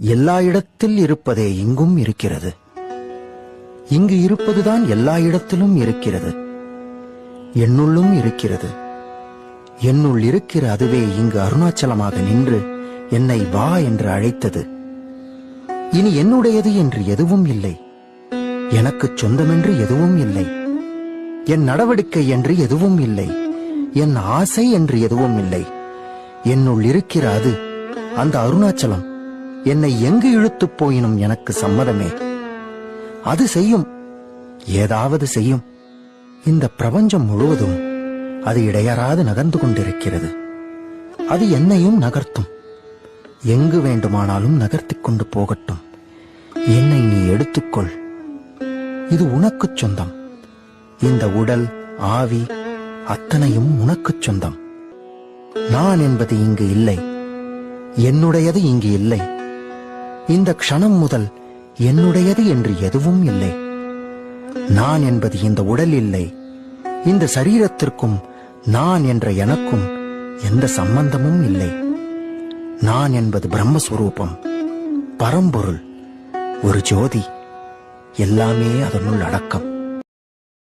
எல்லா இடத்தில் இருப்பதே இங்கும் இருக்கிறது. இங்கு இருப்பதுதான் எல்லா இடத்திலும் இருக்கிறது. என்னுள்ளும் இருக்கிறது. என்னுள் இருக்கிற அதுவே இங்கு அருணாச்சலமாக நின்று என்னை வா என்று அழைத்தது. இனி என்னுடையது என்று எதுவும் இல்லை. எனக்கு சொந்தமென்று எதுவும் இல்லை. என் நடவடிக்கை என்று எதுவும் இல்லை. என் ஆசை என்று எதுவும் இல்லை. என்னுள் இருக்கிற அது, அந்த அருணாச்சலம் என்னை எங்கு இழுத்துப் போயினும் எனக்கு சம்மதமே. அது செய்யும், ஏதாவது செய்யும். இந்த பிரபஞ்சம் முழுவதும் அது இடையறாது நகர்ந்து கொண்டிருக்கிறது. அது என்னையும் நகர்த்தும். எங்கு வேண்டுமானாலும் நகர்த்திக் கொண்டு போகட்டும். என்னை நீ எடுத்துக்கொள். இது உனக்குச் சொந்தம். இந்த உடல், ஆவி அத்தனையும் உனக்குச் சொந்தம். நான் என்பது இங்கு இல்லை. என்னுடையது இங்கு இல்லை. இந்த க்ஷணம் முதல் என்னுடையது என்று எதுவும் இல்லை. நான் என்பது இந்த உடல் இல்லை. இந்த சரீரத்திற்கும் நான் என்ற எனக்கும் எந்த சம்பந்தமும் இல்லை. நான் என்பது பிரம்மஸ்வரூபம், பரம்பொருள், ஒரு ஜோதி. எல்லாமே அதனுள் அடக்கம்.